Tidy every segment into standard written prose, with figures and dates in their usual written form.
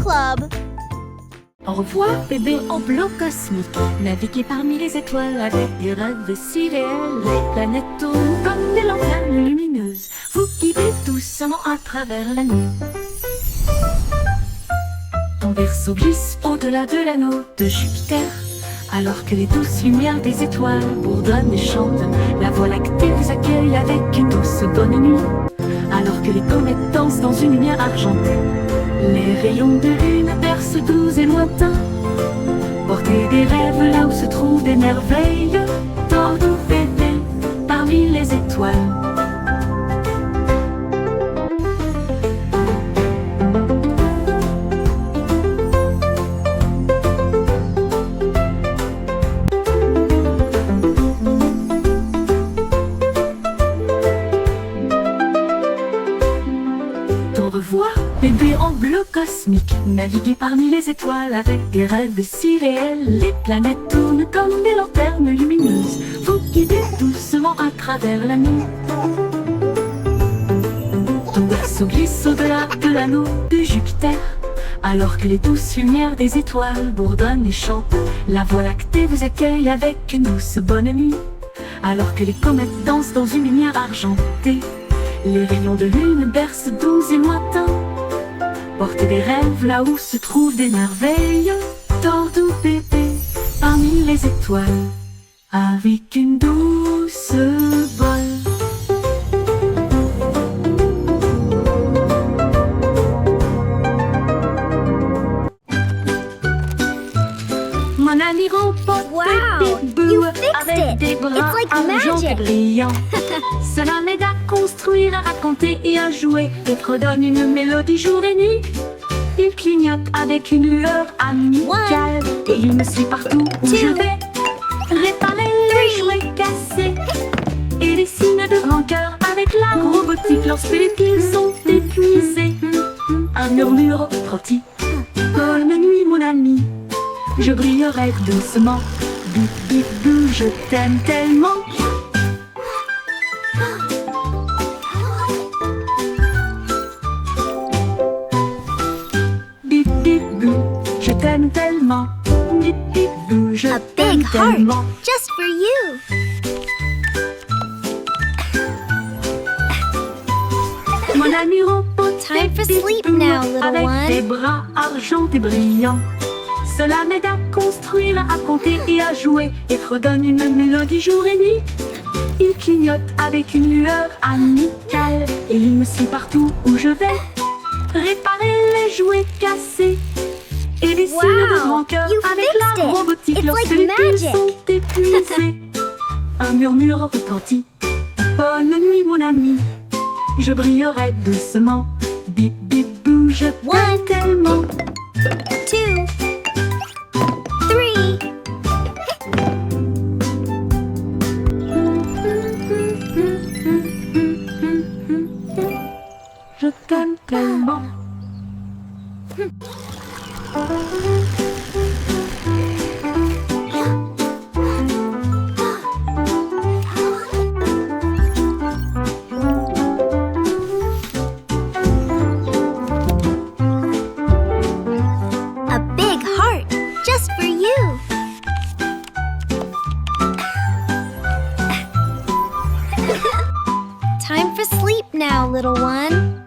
Club. Au revoir, bébé en bloc cosmique. Naviguez parmi les étoiles avec des rêves si réels. Les planètes tournent comme des lanternes lumineuses. Vous guidez doucement à travers la nuit. Ton berceau glisse au-delà de l'anneau de Jupiter. Alors que les douces lumières des étoiles bourdonnent et chantent, la Voie lactée vous accueille avec une douce bonne nuit. Alors que les comètes dansent dans une lumière argentée, les rayons de lune bercent doux et lointains. Portez des rêves là où se trouvent des merveilles. Tordez bébé parmi les étoiles. Au revoir, bébé en bleu cosmique. Naviguez parmi les étoiles avec des rêves si réels. Les planètes tournent comme des lanternes lumineuses. Vous guidez doucement à travers la nuit. Ton berceau glisse au-delà de l'anneau de Jupiter. Alors que les douces lumières des étoiles bourdonnent et chantent, la Voie lactée vous accueille avec une douce bonne nuit. Alors que les comètes dansent dans une lumière argentée, les rayons de lune bercent doux et lointains. Portez des rêves là où se trouvent des merveilles. Tordez bébé parmi les étoiles avec une douce voile. Mon ami robot Wow, Baby you Boo fixed avec it. des bras It's like argent et magic. brillants. Cela m'aide à construire, à raconter et à jouer, et redonne une mélodie jour et nuit. Il clignote avec une lueur amicale, et il me suit partout où je vais. Réparer les jouets cassés et les signes de rancœur avec la robotique lorsque les piles sont épuisés. Un murmure rôti. Bonne nuit mon ami, je brillerai doucement. Bip bip bou, je t'aime tellement. Bip bip bou, je t'aime tellement. Bip bip bou, je A t'aime big heart tellement. just for you. Mon ami robot, Time for Bip sleep Bip Boo, now, little avec one. des bras argentés brillants. Cela m'aide à construire, à compter et à jouer, et redonne une mélodie jour et nuit. Il clignote avec une lueur amicale, et il me suit partout où je vais. Réparer les jouets cassés et les signes de Wow, rancœur you avec fixed la it. robotique It's lorsque like les piles magic. sont épuisées. Un murmure retentit. Bonne nuit mon ami, je brillerai doucement. Bip bip bou, je t'aime One. tellement. 2, 3. Je t'aime tellement. A big heart just for you. Time for sleep now, little one.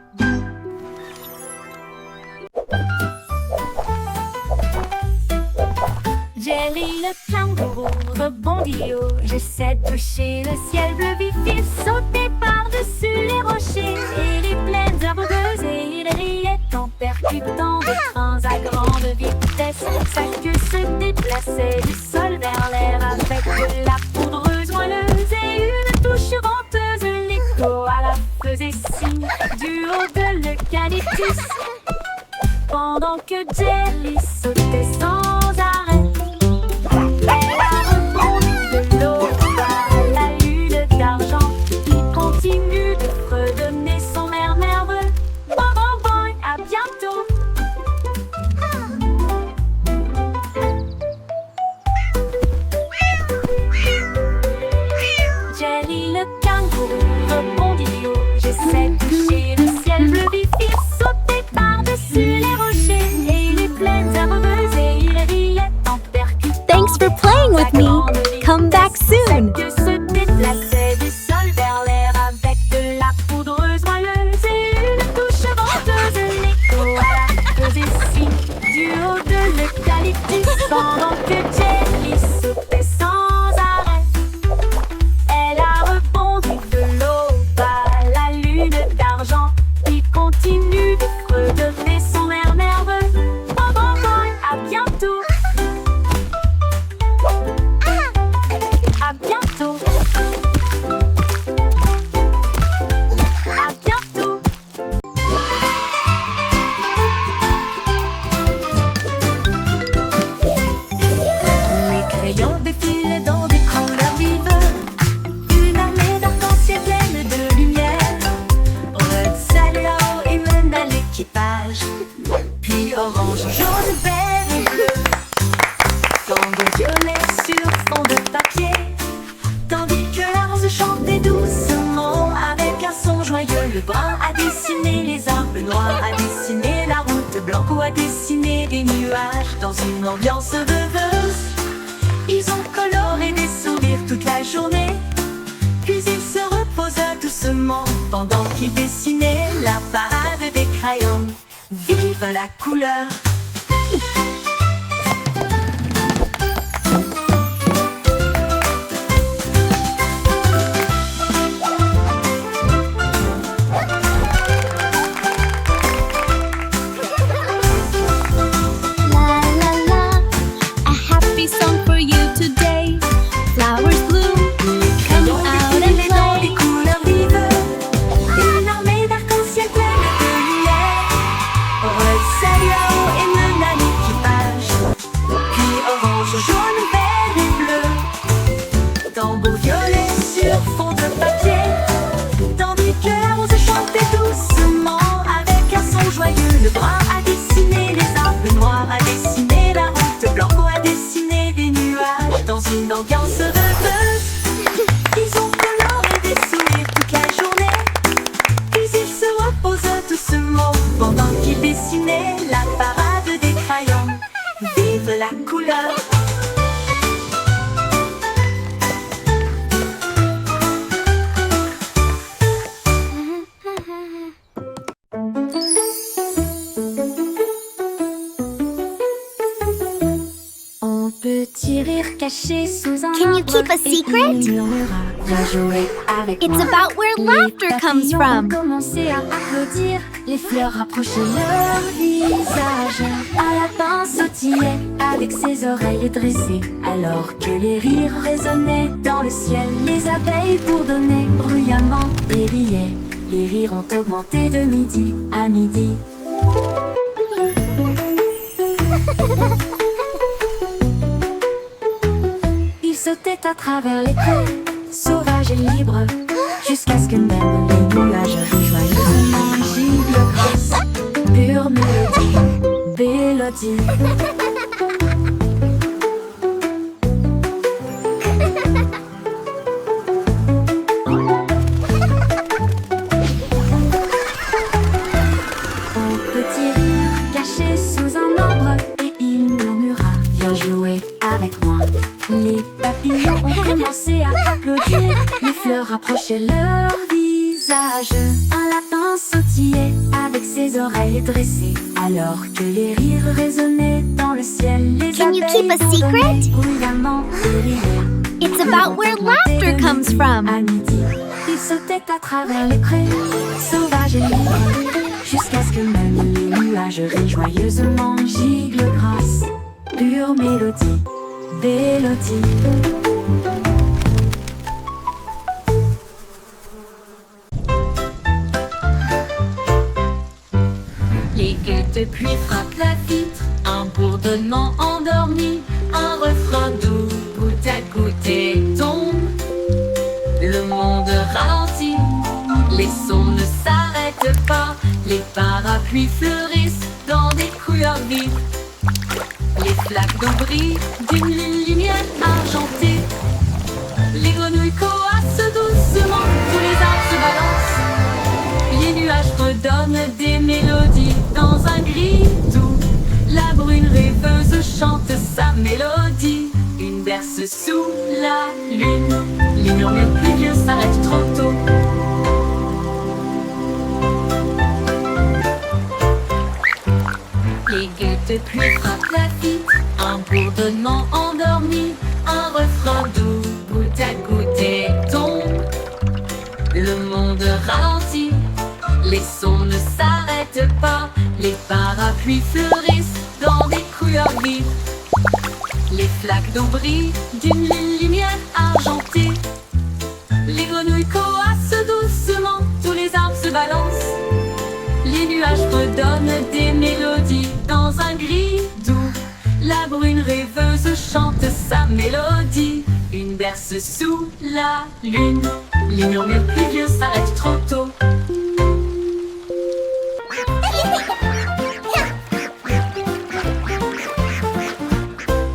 Jerry le kangourou rebondit haut. J'essaie de toucher le ciel bleu vif. Il sautait par-dessus les rochers et les plaines herbeuses. Et il riait en percutant des trains à grande vitesse. Sa queue se déplaçait du sol vers l'air avec de la poudreuse moelleuse et une touche venteuse. L'écho à la faisait signe du haut de l'eucalyptus. Pendant que Jelly sautait sans arrêt, elle a rebondi de l'eau à la lune d'argent qui continue de fredonner son air nerveux. Bon, bon, bon, à bientôt. Jelly le kangourou rebondit haut. J'essaie de toucher le ciel bleu vif. Il sautait par-dessus les rochers et il playing with me. Come back soon. Que se déplaçait du sol vers l'air avec de la poudreuse moelleuse et une touche venteuse. L'écho à la faisait signe du haut de l'eucalyptus pendant que Jelly sautait sans arrêt. Elle a rebondi de l'eau bas la lune d'argent qui continue de redonner son air nerveux. Bon, bon, bon, à bientôt. À bientôt. À bientôt. Les crayons défilent dans des couleurs vives. Une armée d'arc-en-ciel pleine de lumière. Red, Salao et mène à l'équipage. Puis orange, jaune, vert et bleu. Tango violet sur fond de papier. Tandis que la rose chantait doucement avec un son joyeux. Le brun a dessiné les arbres, noirs a dessiné la route, blanco a dessiné des nuages dans une ambiance rêveuse. Ils ont coloré des sourires toute la journée. Puis ils se reposent doucement pendant qu'ils dessinaient la parade des crayons. Vive la couleur! La la la, a happy song for you today. Flowers bloom, come out and Dans des play. couleurs vives, une armée d'arc-en-ciel pleine de lumière. Red, Salao et mène à l'équipage. Puis orange, jaune, vert et bleu. Tambour violet sur fond de papier. Tandis que la rose chantait doucement avec un son joyeux. Le brun a dessiné les arbres, le noir a dessiné la route, blanco a dessiné des nuages dans une ambiance rêveuse. Ils ont coloré des sourires toute la journée. Puis ils se reposent doucement pendant qu'ils dessinaient la parade des crayons. Vive la couleur! On peut rire caché sous un Can you arbre keep a et secret? il murmura, viens jouer avec It's moi. about where Les laughter comes papillons from. ont commencé à applaudir, les fleurs rapprochaient leur visage. Un lapin sautillait avec ses oreilles dressées, alors que les rires résonnaient dans le ciel. Les abeilles bourdonnaient bruyamment et riaient. Les rires ont augmenté de midi à midi. Il sautait à travers les prés, sauvage et libre, jusqu'à ce que même les nuages rejoignent un gigle grasse. Pure mélodie. Un petit rire caché sous un arbre et il murmura, viens jouer avec moi. Les papillons ont commencé à applaudir, les fleurs rapprochaient leur visage. Un lapin sautillait avec ses oreilles dressées, alors que les rires résonnaient dans le ciel. Les Can you keep a abeilles secret? bourdonnaient bruyamment et riaient. It's about where laughter comes from. À midi, il sautait à travers les prés, sauvage et libre, jusqu'à ce que même les nuages rient joyeusement. Gigle grasse, pure mélodie. Les guettes de pluie frappent la vitre, un bourdonnement endormi, un refrain doux, goutte à goutte tombe. Le monde ralentit, les sons ne s'arrêtent pas, les parapluies fleurissent dans des couleurs vives. Les flaques d'eau brillent d'une lumière argentée. Les grenouilles coassent doucement, tous les arbres se balancent. Les nuages redonnent des mélodies dans un gris doux. La brune rêveuse chante sa mélodie. Une berce sous la lune. Les murmures pluvieux s'arrêtent trop tôt. Les gouttes de pluie frappent la vitre. Un bourdonnement endormi. Un refrain doux, goutte à goutte tombe. Le monde ralentit. Les sons ne s'arrêtent pas. Les parapluies fleurissent dans des couleurs vives. Les flaques d'eau brillent d'une lumière argentée. Les grenouilles coassent doucement, tous les arbres se balancent. Les nuages redonnent des mélodies dans un gris doux. La brune rêveuse chante sa mélodie. Une berce sous la lune. Les murmures pluvieux s'arrêtent trop tôt.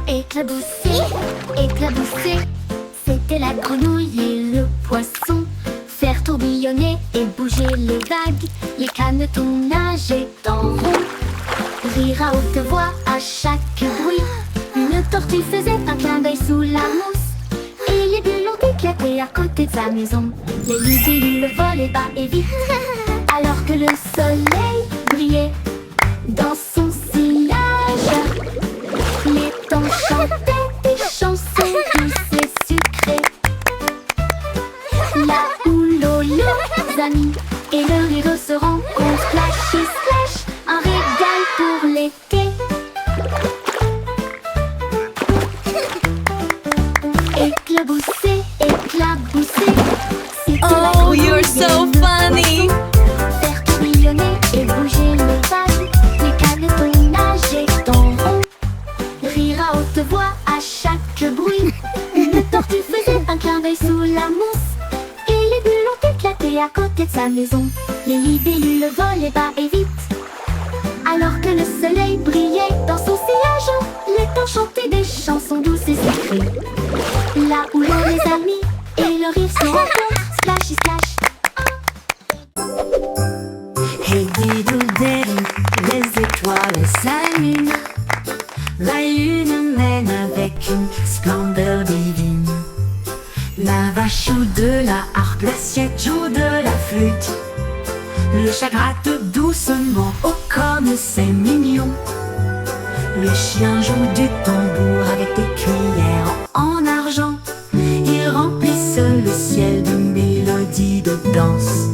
Éclabousser, éclabousser, c'était la grenouille et le poisson. Faire tourbillonner et bouger les vagues, les canetons nageaient en rond. Rire à haute voix à chaque bruit. Une tortue faisait un clin d'œil sous la mousse. Et les bulles ont éclaté à côté de sa maison. Les libellules volaient bas et vite, alors que le soleil brillait dans son sillage. Les temps chantaient des chansons douces et sucrées. La houle, les amis et le rire se rencontrent. Flash et splash, un régal pour l'été. Éclabousser, éclabousser, c'était la Oh, grenouille you're et so le funny. poisson. Faire tourbillonner et bouger les vagues, les canetons nageaient en rond. Rire à haute voix à chaque bruit. Une tortue faisait un clin d'œil sous la mousse. Et les bulles ont éclaté à côté de sa maison. Les libellules volaient bas et vite, alors que le soleil brillait dans son sillage. Les temps chantaient des chansons douces et sucrées. Là où l'on les amis et le rire se rencontrent. Splashy splash. Hey didoudel, les étoiles s'allument. La lune mène avec une splendeur divine. La vache joue de la harpe, l'assiette joue de la flûte. Le chat gratte doucement, oh comme c'est mignon. Le chien joue du tambour avec des cuillères en argent. Ils remplissent le ciel de mélodies de danse.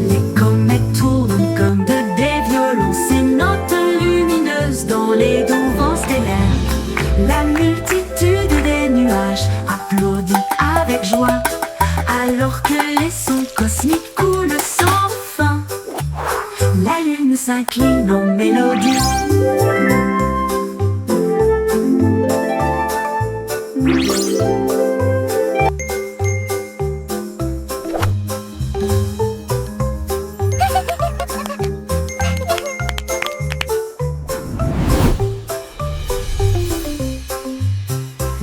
Les comètes tournent comme des violons, ces notes lumineuses dans les doux vents stellaires. La multitude des nuages applaudit avec joie, alors que les sons cosmiques coulent sans fin. La lune s'incline en mélodie.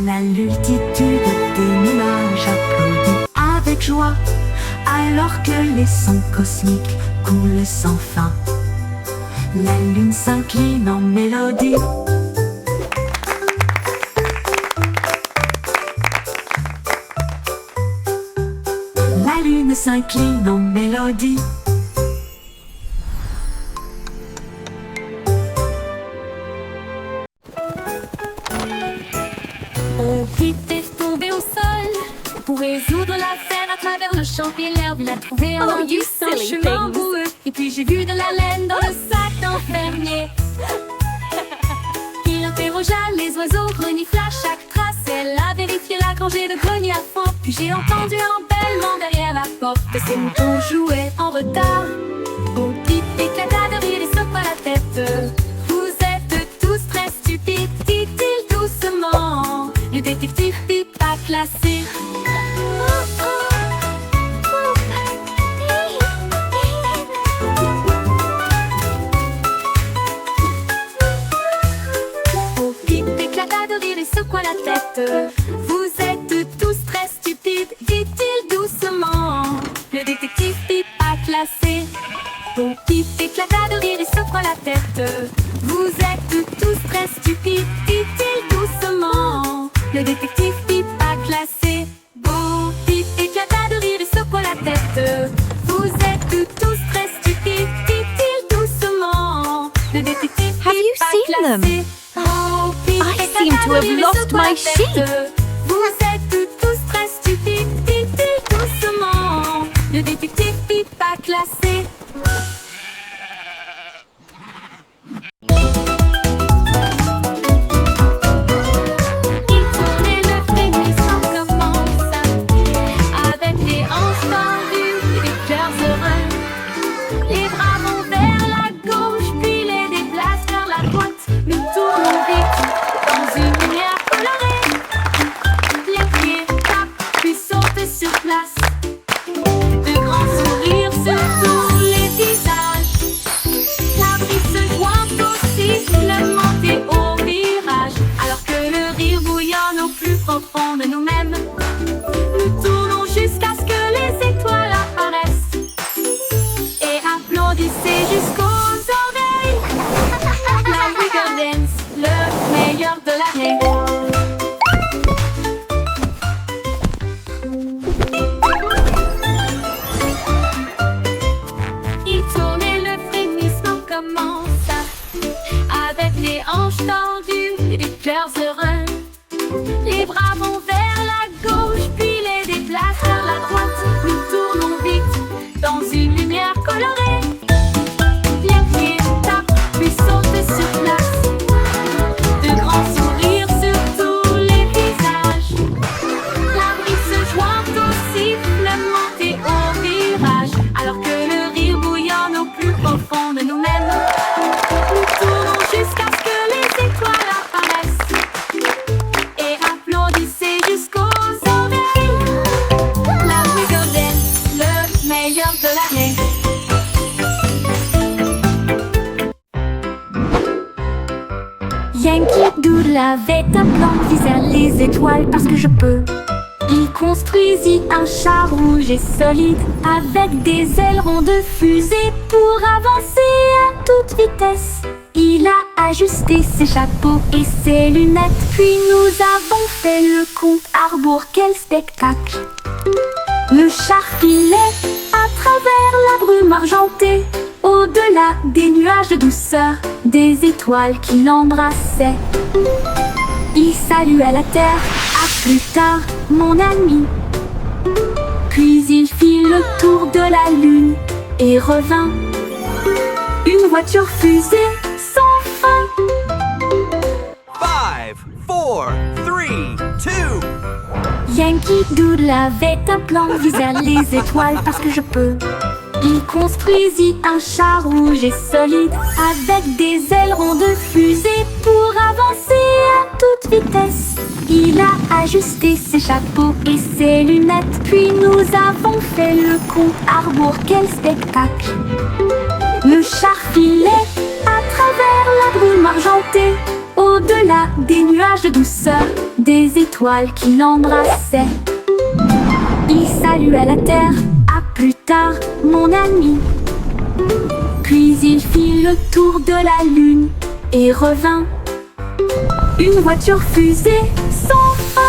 La multitude des nuages applaudit avec joie, alors que les sons cosmiques coulent sans fin. La lune s'incline en mélodie. La lune s'incline en mélodie. On était tombé au sol pour résoudre l'affaire à travers le champ et l'herbe. Il a trouvé un Oh, you indice, un silly chemin things. boueux. Et puis j'ai vu de la laine dans le sac d'un fermier. Il interrogea les oiseaux, renifla chaque trace. Elle a vérifié la rangée de greniers à fond. Puis j'ai entendu un bêlement derrière la porte. Ces moutons jouaient en retard. Au type éclata de rire et secoua la tête. Vous êtes tous très stupides, dit-il doucement. Le détective pipe pas classé. Au pipe éclata de rire et secoua la tête. Vous êtes tous très stupides, dit-il doucement. Le détective pipe pas classé. Au pipe éclata de rire et secoua la tête. Vous êtes tous très stupides, dit-il doucement. Le détective have lost my sheep. Vous êtes tous très stupides, doucement. Le détective Pipa classé. Il tourne et le frémissement commence, avec les hanches tendues et les cœurs heureux. Les bras vont vers la gauche, puis les déplacent vers la droite. Nous tournons vite dans une lumière colorée. Les pieds tapent, puis sautent sur place. De grands sourires sur tous les visages. La brise se joint au sifflement et au virage. Alors que le rire bouillonne au plus profond de nous-mêmes, nous tournons jusqu'à ce que les étoiles apparaissent. Et applaudissez jusqu'aux oreilles. La Wiggle Dance, le meilleur de l'année. Il tourne et le frémissement commence, avec les hanches tendues et les cœurs heureux. Les bras vont vers la gauche, puis les déplacent vers la droite. Nous tournons vite dans une lumière colorée. Les pieds tapent, puis sautent sur place. De grands sourires sur tous les visages. La brise se joint au sifflement et au virage. Alors que le rire bouillonne au plus profond de nous-mêmes, nous tournons jusqu'à ce que les étoiles apparaissent. Et applaudissez jusqu'aux oreilles. La Wiggle Dance, le meilleur de l'année. Yankee Doodle avait un plan, visait les étoiles parce que je peux. Il construisit un char rouge et solide avec des ailerons de fusée pour avancer à toute vitesse. Il a ajusté ses chapeaux et ses lunettes, puis nous avons fait le compte à rebours. Quel spectacle! Le char filait à travers la brume argentée, au-delà des nuages de douceur, des étoiles qui l'embrassaient. Il saluait la terre, à plus tard, mon ami. Puis il fit le tour de la lune et revint. Une voiture fusée sans fin. 5, 4, 3, 2. Yankee Doodle avait un plan, visait les étoiles parce que je peux. Il construisit un char rouge et solide avec des ailerons de fusée pour avancer à toute vitesse. Il a ajusté ses chapeaux et ses lunettes, puis nous avons fait le compte à rebours. Quel spectacle! Le char filait à travers la brume argentée, au-delà des nuages de douceur, des étoiles qui l'embrassaient. Il saluait la terre, à plus tard, mon ami. Puis il fit le tour de la lune et revint. Une voiture fusée sans fin.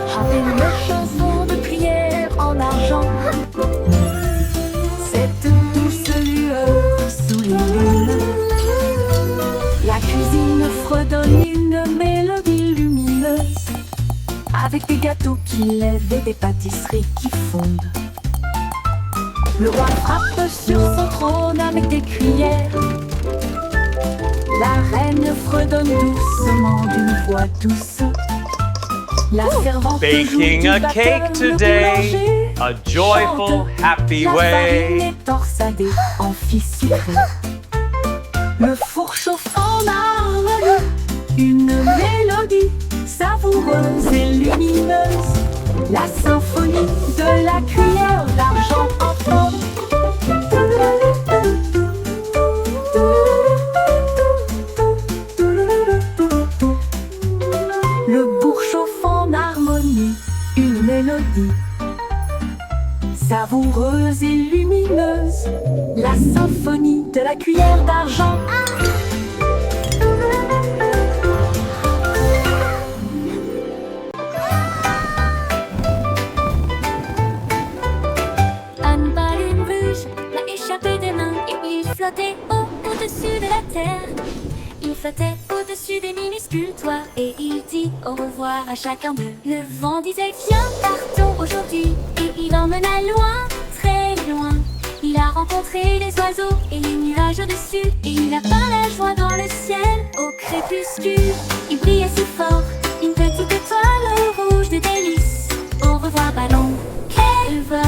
J'avais une chanson de prière en argent. Cette douce lueur sous les lunes. La cuisine fredonne une mélodie lumineuse, avec des gâteaux qui lèvent et des pâtisseries qui fondent. Le roi frappe sur son trône avec des cuillères. La reine fredonne doucement d'une voix douce. La servante Baking joue a du batteur, cake le today, boulanger a joyful, chante. happy La farine way. est torsadée en fils-sucré. Le four chauffe en harmonie, une mélodie savoureuse et lumineuse. La symphonie de la cuillère d'argent en forme. Le bourg chauffe en harmonie, une mélodie savoureuse et lumineuse. La symphonie de la cuillère d'argent. Anne Balune Rouge l'a échappé des flottait au-dessus de la terre. Il flottait au-dessus des minuscules toits et il dit au revoir à chacun d'eux. Le vent disait viens partons aujourd'hui et il emmena loin, très loin. Il a rencontré les oiseaux et les nuages au-dessus et il a peint la joie dans le ciel au crépuscule. Il brillait si fort, une petite étoile rouge de délices. Au revoir ballon, quel vol!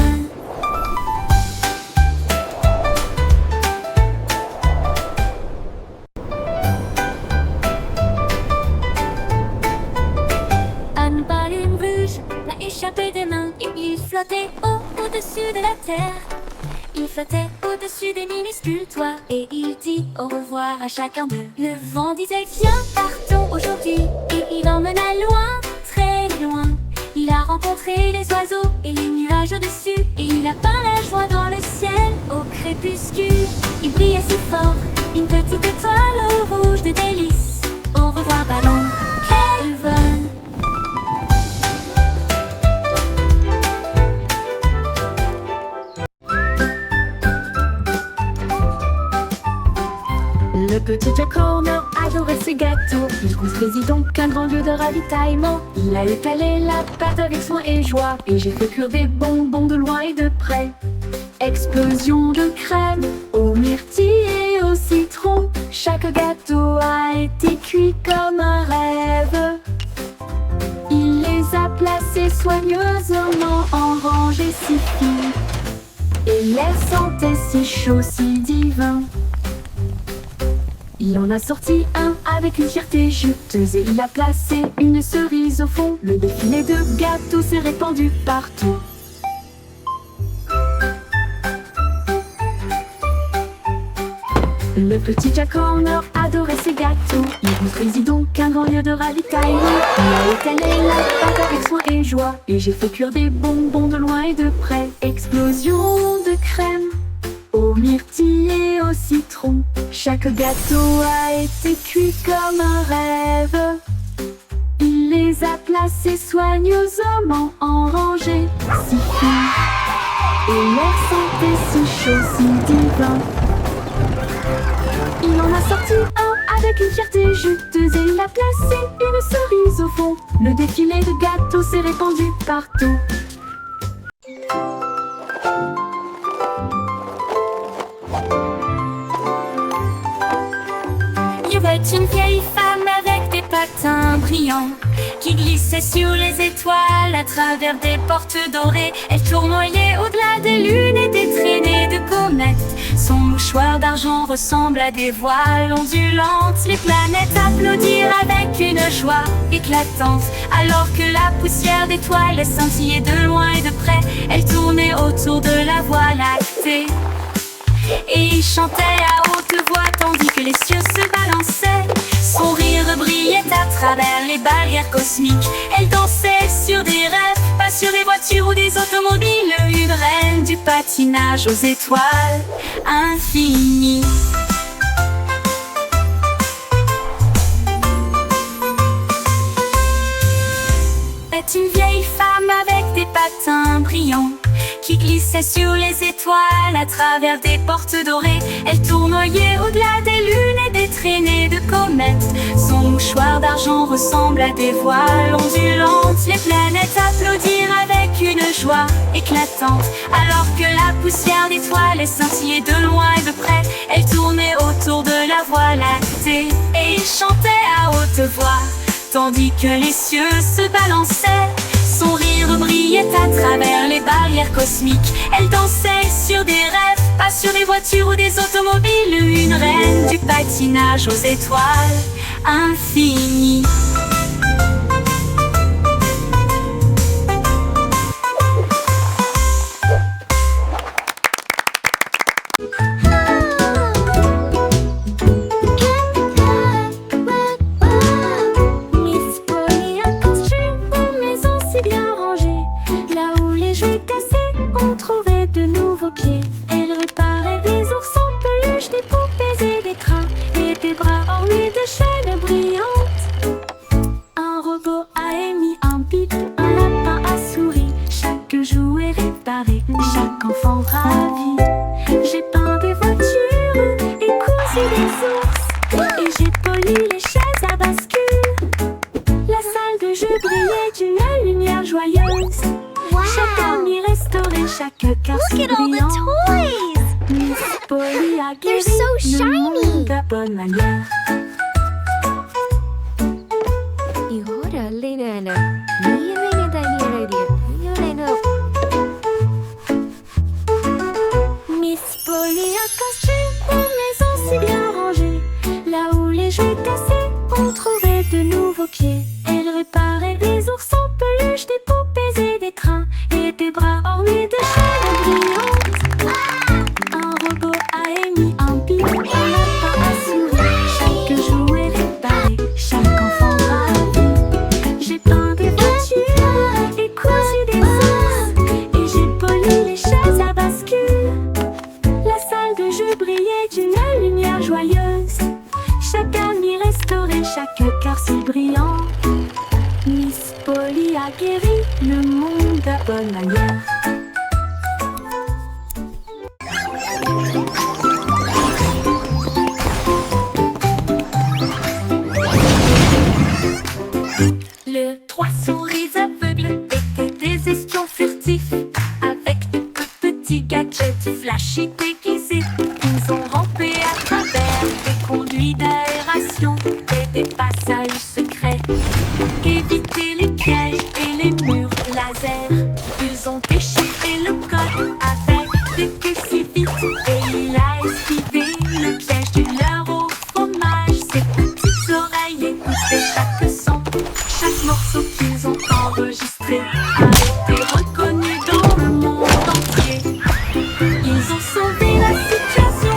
Un ballon rouge l'a échappé des mains et il flottait au-dessus de la terre. Il flottait au-dessus des minuscules toits et il dit au revoir à chacun d'eux. Le vent disait viens partons aujourd'hui et il emmena loin, très loin. Il a rencontré les oiseaux et les nuages au-dessus et il a peint la joie dans le ciel au crépuscule. Il brillait si fort, une petite étoile rouge de délices. Au revoir ballon, quel vol! Le petit Jack Horner adorait ses gâteaux. Il construisit donc un grand lieu de ravitaillement. Il a étalé la pâte avec soin et joie et j'ai fait cuire des bonbons de loin et de près. Explosion de crème aux myrtilles et au citron. Chaque gâteau a été cuit comme un rêve. Il les a placés soigneusement en rangées si fines et l'air sentait si chaud, si divin. Il en a sorti un avec une fierté juteuse et il a placé une cerise au fond. Le défilé de gâteaux s'est répandu partout. Le petit Jack Horner adorait ses gâteaux. Il construisit donc un grand lieu de ravitaillement. Il a étalé la pâte avec soin et joie et j'ai fait cuire des bonbons de loin et de près. Explosion de crème aux myrtilles et au citron. Chaque gâteau a été cuit comme un rêve. Il les a placés soigneusement en rangées si fines et l'air sentait si chaud, si divin. Il en a sorti un avec une fierté juteuse et il a placé une cerise au fond. Le défilé de gâteaux s'est répandu partout. Il y avait une vieille femme avec des patins brillants qui glissait sur les étoiles à travers des portes dorées. Elle tournoyait au-delà des lunes et des traînées de comètes. Son mouchoir d'argent ressemble à des voiles ondulantes. Les planètes applaudirent avec une joie éclatante alors que la poussière d'étoiles scintillait de loin et de près. Elle tournait autour de la Voie lactée et il chantait à haute voix tandis que les cieux se balançaient. Son rire brillait à travers les barrières cosmiques. Elle dansait sur des rêves, pas sur des voitures ou des automobiles. Une reine du patinage aux étoiles infinies. C'est une vieille femme avec des patins brillants qui glissait sur les étoiles à travers des portes dorées. Elle tournoyait au-delà des lunes et des traînées de comètes. Son mouchoir d'argent ressemble à des voiles ondulantes. Les planètes applaudirent avec une joie éclatante alors que la poussière d'étoiles scintillait de loin et de près. Elle tournait autour de la Voie lactée et il chantait à haute voix tandis que les cieux se balançaient. Son rire brillait à travers les barrières cosmiques. Elle dansait sur des rêves, pas sur des voitures ou des automobiles. Une reine du patinage aux étoiles infinies. Miss Polly a construit une maison si bien rangée. Là où les jouets cassés, on trouvait de nouveaux pieds. Elle réparait des oursons peluches, des poupées et des crins, et des bras ornés de chaînes brillantes. Un robot a émis un bip, un lapin a souri. Chaque jouet réparé, chaque enfant ravi. J'ai peint des voitures chaque quartier Look at all brillant. the toys! Miss Polly a They're guéri so le shiny. monde de bonne manière. 이거를 Miss Polly a construit une maison si bien rangée. Là où les jouets cassés, on trouvait de nouveaux pieds. Elle réparait des ours en peluche, des poupées et des trains, et des bras ornés de chaînes brillantes. Un robot a émis un bip, un lapin a souri. Chaque jouet réparé, chaque enfant ravi. J'ai peint des voitures et cousu des ours, et j'ai poli les chaises à bascule. La salle de jeu brillait d'une lumière joyeuse. Chaque ami restauré, chaque cœur si brillant. Miss Polly a guéri le monde de bonne manière. Le trois souris aveugles étaient des espions furtifs, avec de petits gadgets flashy déguisés. Ils ont rampé à travers des conduits d'aération et des passages secrets, évité les pièges et les murs laser. Ils ont déchiré le code avec des queues si vite, et il a esquivé le piège du leurre au fromage. Ses petites oreilles écoutaient chaque son, chaque morceau qu'ils ont enregistré a été reconnu dans le monde entier. Ils ont sauvé la situation,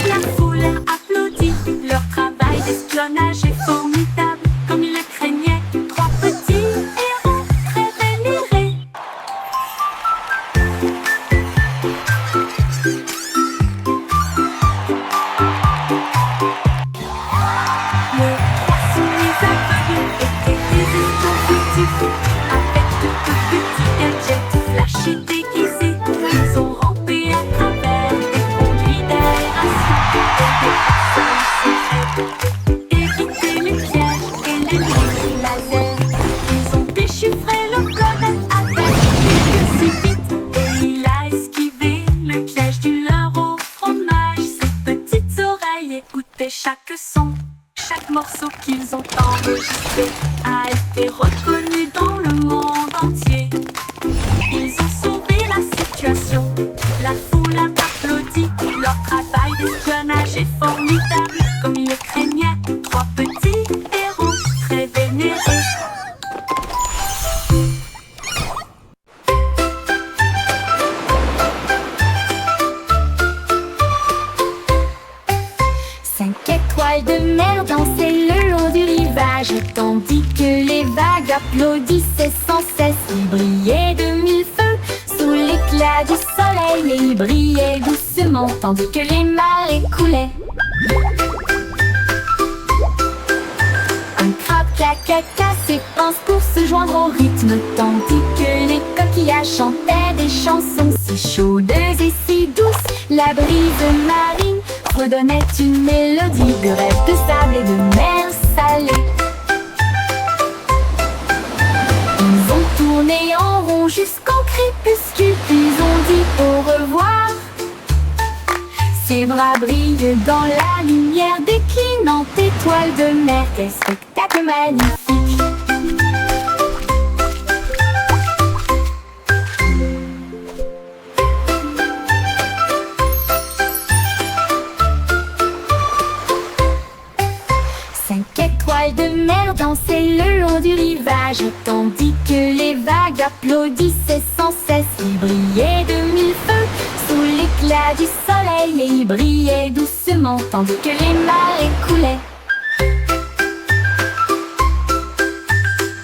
la foule a applaudi. Leur travail d'espionnage est formidable, comme ils le craignaient. Trois petits héros très vénérés. Les trois souris aveugles étaient des espions furtifs, avec de petits gadgets flashy déguisés. Ils ont rampé à travers des conduits d'aération et des passages secrets, évité les pièges et les murs laser. Ils ont déchiffré le code avec des queues si vite, et il a esquivé le piège du leurre au fromage. Ses petites oreilles écoutaient chaque son, chaque morceau qu'ils ont enregistré a été reconnu dans le monde entier. Ils ont sauvé la situation, la foule a applaudi. Leur travail d'espionnage est formidable, comme ils le craignaient. Trois petits héros très vénérés. Cinq étoiles de mer dansaient le long du rivage, tandis que les vagues applaudissaient sans cesse. Ils brillaient de mille feux sous l'éclat du soleil, et ils brillaient doucement tandis que les marées coulaient. Un crabe caca ses pinces pour se joindre au rythme, tandis que les coquillages chantaient des chansons si chaudes et si douces. La brise marine redonnait une mélodie de rêve de sable et de mer salée. Ils ont tourné en rond jusqu'au crépuscule, puis ont dit au revoir. Ses bras brillent dans la lumière déclinante étoile de mer. Quel spectacle magnifique! Cinq étoiles de mer dansaient le long du rivage, tandis que les vagues applaudissaient sans cesse. Ils brillaient de mille feux sous l'éclat du soleil, et ils brillaient doucement tandis que les marées coulaient.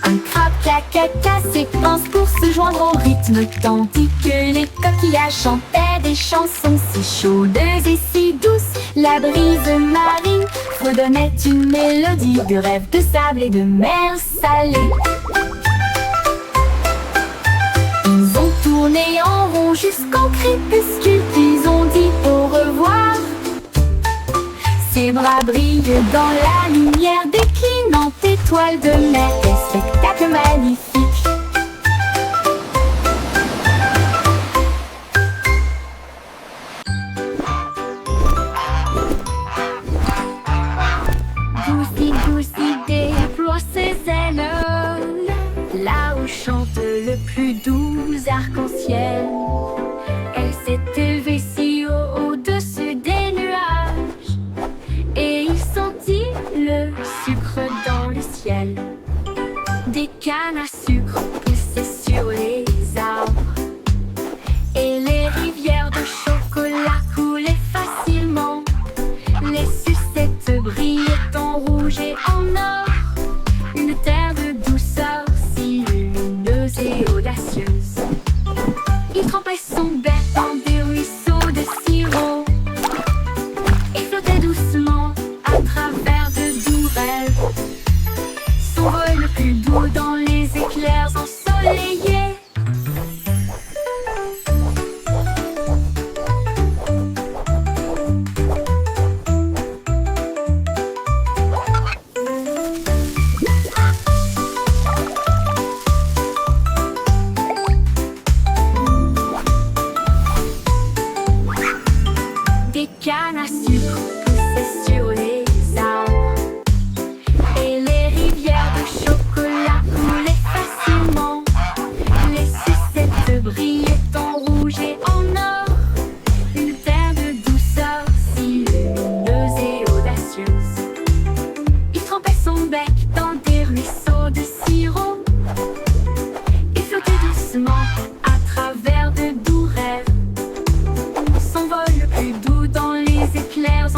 Un crabe caca ses pinces pour se joindre au rythme, tandis que les coquillages chantaient des chansons si chaudes et si douces. La brise marine redonnait une mélodie de rêve de sable et de mer salée. Ils ont tourné en rond jusqu'au crépuscule, puis ont dit au revoir. Ses bras brillent dans la lumière déclinante étoile de mer. Quel spectacle magnifique! plus doux arc-en-ciel. Elle s'est élevée si haut au-dessus des nuages, et il sentit le sucre dans le ciel. Des cannes à sucre poussaient sur les arbres, et les rivières de chocolat coulaient facilement. Les sucettes brillaient en rouge et en or, une terre de douceur si lumineuse et audacieuse. Il trempait son bec dans des ruisseaux de sirop et flottait doucement à travers de doux rêves. Son vol le plus doux dans les éclairs ensoleillés. Des cannes à sucre poussaient sur les arbres, et les rivières de chocolat coulaient facilement. Les sucettes brillaient en rouge et en or, une terre de douceur si lumineuse et audacieuse. Il trempait son bec dans des ruisseaux de sirop et flottait doucement à travers de doux rêves. Son vol le plus doux dans les éclairs